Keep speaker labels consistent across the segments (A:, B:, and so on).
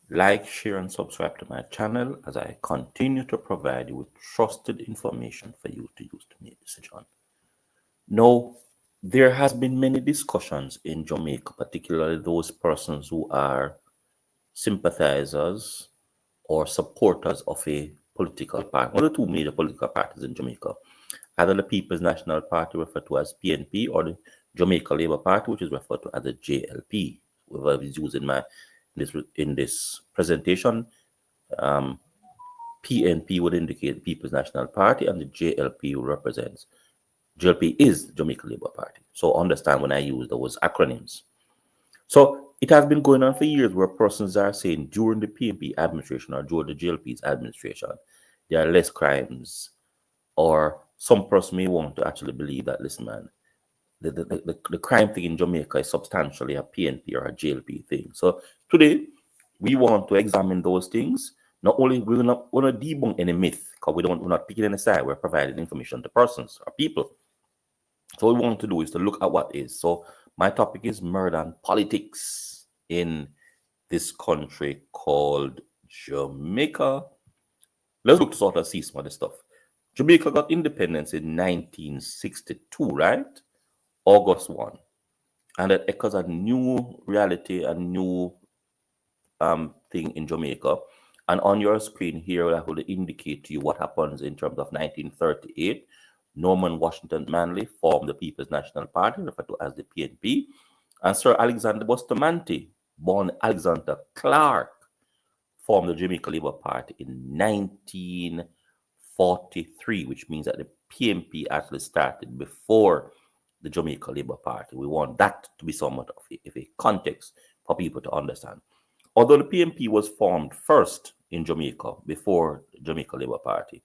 A: Like, share, and subscribe to my channel as I continue to provide you with trusted information for you to use to make decisions. Now, there has been many discussions in Jamaica, particularly those persons who are sympathizers or supporters of a political party. One of the two major political parties in Jamaica, either the People's National Party, referred to as PNP, or the Jamaica Labour Party, which is referred to as the JLP. Whoever is using in this presentation, PNP would indicate the People's National Party, and the JLP represents JLP is Jamaica Labour Party. So understand when I use those acronyms. So it has been going on for years where persons are saying during the PNP administration or during the JLP's administration, there are less crimes, or some person may want to actually believe that, listen, man, the crime thing in Jamaica is substantially a PNP or a JLP thing. So today, we want to examine those things. Not only we're not want to debunk any myth, because we're not picking any side, we're providing information to persons or people. So what we want to do is to look at what is. So my topic is murder and politics in this country called Jamaica. Let's look to sort of see some of the stuff. Jamaica got independence in 1962, right? August 1. And that echoes a new reality, a new thing in Jamaica. And on your screen here, I will indicate to you what happens in terms of 1938. Norman Washington Manley formed the People's National Party, referred to as the PNP. And Sir Alexander Bustamante, born Alexander Clark, formed the Jamaica Labour Party in 1943, which means that the PNP actually started before the Jamaica Labour Party. We want that to be somewhat of a context for people to understand. Although the PNP was formed first in Jamaica before the Jamaica Labour Party,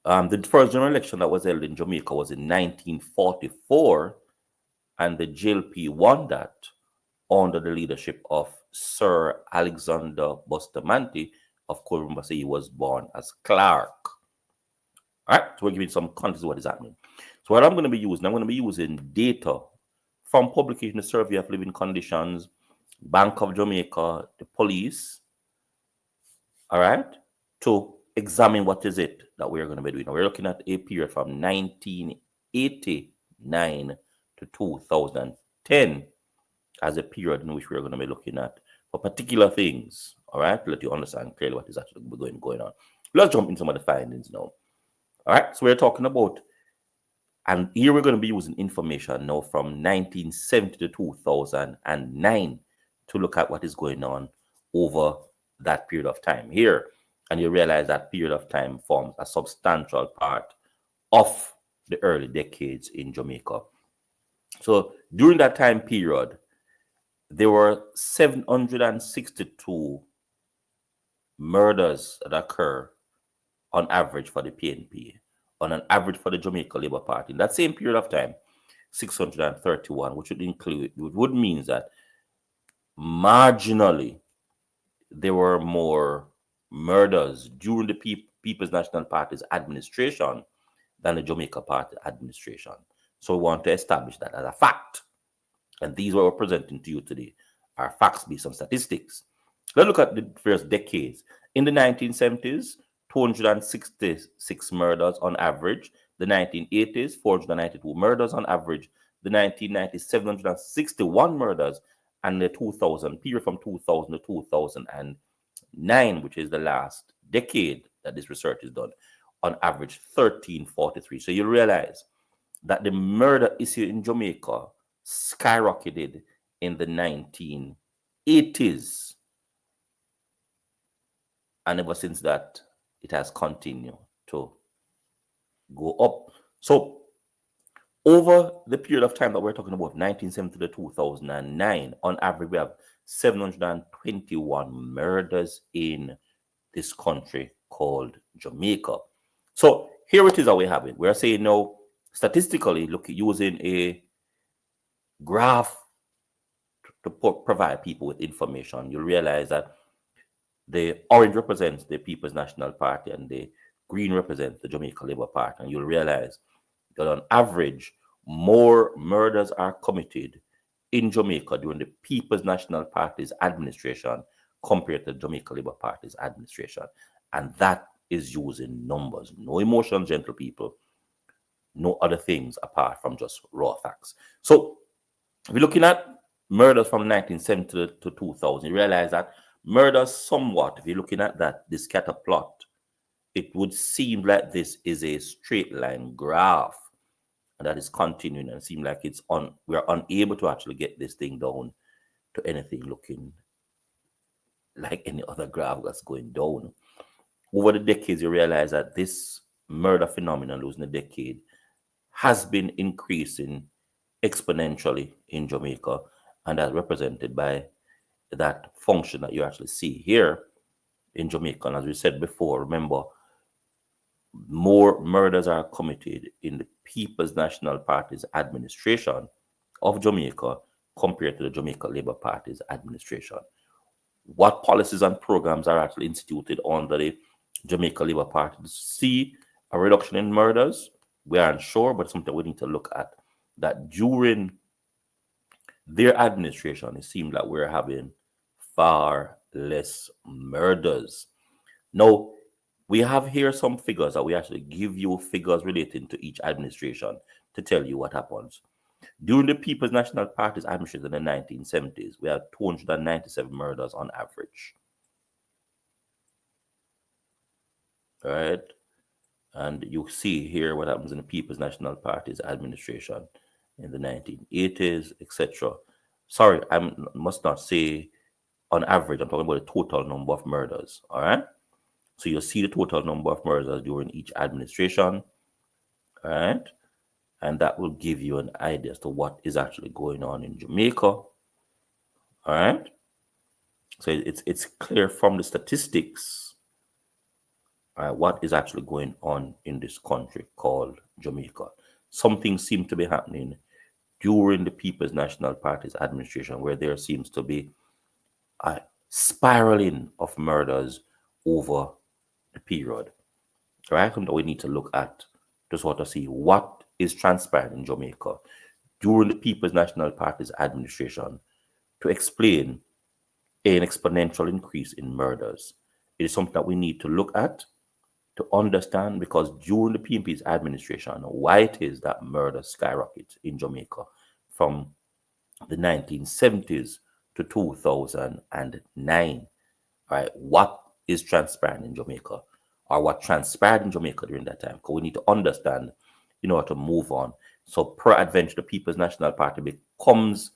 A: the first general election that was held in Jamaica was in 1944, and the JLP won that under the leadership of Sir Alexander Bustamante. Of course, remember, say he was born as Clark. All right, so we're giving some context of what is happening. So what I'm going to be using data from publication, the Survey of Living Conditions, Bank of Jamaica, the police, all right, to examine what is it that we're going to be doing. Now, we're looking at a period from 1989 to 2010 as a period in which we're going to be looking at for particular things, all right, to let you understand clearly what is actually going on. Let's jump into some of the findings now. All right, so we're talking about, and here we're going to be using information now from 1970 to 2009 to look at what is going on over that period of time here. And you realize that period of time forms a substantial part of the early decades in Jamaica. So during that time period, there were 762 murders that occur on average for the PNP, on an average for the Jamaica Labour Party. In that same period of time, 631, which would mean that marginally there were more murders during the People's National Party's administration than the Jamaica Party administration. So we want to establish that as a fact. And these what we're presenting to you today are facts based on statistics. Let's look at the first decades. In the 1970s, 266 murders on average. The 1980s, 492 murders on average. The 1990s, 761 murders. And the 2000 period from 2000 to 2009, which is the last decade that this research is done, on average 1343. So you realize that the murder issue in Jamaica skyrocketed in the 1980s. And ever since that, it has continued to go up. So over the period of time that we're talking about, 1970 to 2009, on average, we have 721 murders in this country called Jamaica. So here it is how we have it. We're saying now, statistically, look, using a graph to provide people with information, you'll realize that the orange represents the People's National Party and the green represents the Jamaica Labour Party. And you'll realize that on average, more murders are committed in Jamaica during the People's National Party's administration compared to the Jamaica Labour Party's administration. And that is using numbers, no emotions, gentle people, no other things apart from just raw facts. So if you're looking at murders from 1970 to 2000, you realize that murders somewhat, if you're looking at that, this scatter plot, it would seem like this is a straight line graph and that is continuing and seem like we're unable to actually get this thing down to anything looking like any other graph that's going down. Over the decades, you realize that this murder phenomenon, losing a decade, has been increasing exponentially in Jamaica, and as represented by that function that you actually see here in Jamaica. And as we said before, remember, more murders are committed in the People's National Party's administration of Jamaica compared to the Jamaica Labour Party's administration. What policies and programs are actually instituted under the Jamaica Labour Party to see a reduction in murders? We aren't sure, but something we need to look at. That during their administration, it seemed like we're having far less murders. Now, we have here some figures that we actually give you figures relating to each administration to tell you what happens. During the People's National Party's administration in the 1970s, we had 297 murders on average. All right. And you see here what happens in the People's National Party's administration in the 1980s, etc. Sorry, I must not say on average. I'm talking about the total number of murders. All right. So you'll see the total number of murders during each administration. All right. And that will give you an idea as to what is actually going on in Jamaica. All right. So it's clear from the statistics what is actually going on in this country called Jamaica. Something seems to be happening during the People's National Party's administration, where there seems to be a spiraling of murders over the period. Right? And we need to look at to sort of see what is transpiring in Jamaica during the People's National Party's administration to explain an exponential increase in murders. It is something that we need to look at to understand, because during the PNP's administration, why it is that murder skyrockets in Jamaica from the 1970s to 2009. Right? What is transpiring in Jamaica, or what transpired in Jamaica during that time? Because we need to understand in order to move on. So, peradventure, the People's National Party becomes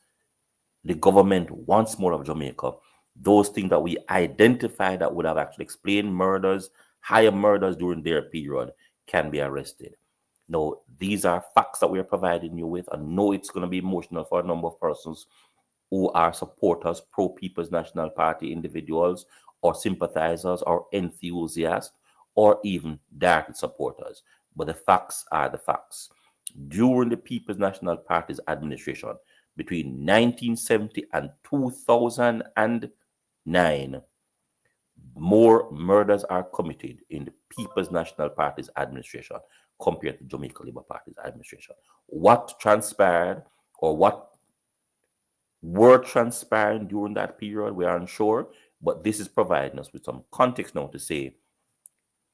A: the government once more of Jamaica. Those things that we identify that would have actually explained murders, higher murders during their period, can be arrested. Now, these are facts that we are providing you with. I know it's going to be emotional for a number of persons who are supporters, pro-People's National Party individuals, or sympathizers, or enthusiasts, or even direct supporters. But the facts are the facts. During the People's National Party's administration, between 1970 and 2009, more murders are committed in the People's National Party's administration compared to Jamaica Labour Party's administration. What transpired, or what were transpiring during that period, we are unsure, but this is providing us with some context now to say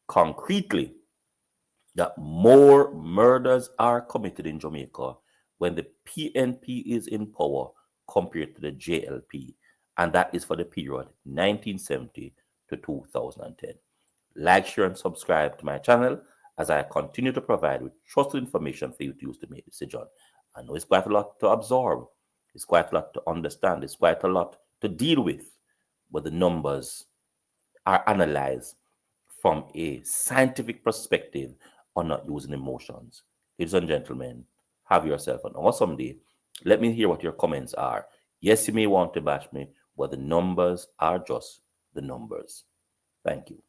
A: concretely that more murders are committed in Jamaica when the PNP is in power compared to the JLP, and that is for the period 1970 to 2010. Like, share, and subscribe to my channel as I continue to provide with trusted information for you to use to make decisions. I know it's quite a lot to absorb, it's quite a lot to understand, it's quite a lot to deal with, but the numbers are analyzed from a scientific perspective on not using emotions. Ladies and gentlemen, have yourself an awesome day. Let me hear what your comments are. Yes, you may want to bash me, but the numbers are just the numbers. Thank you.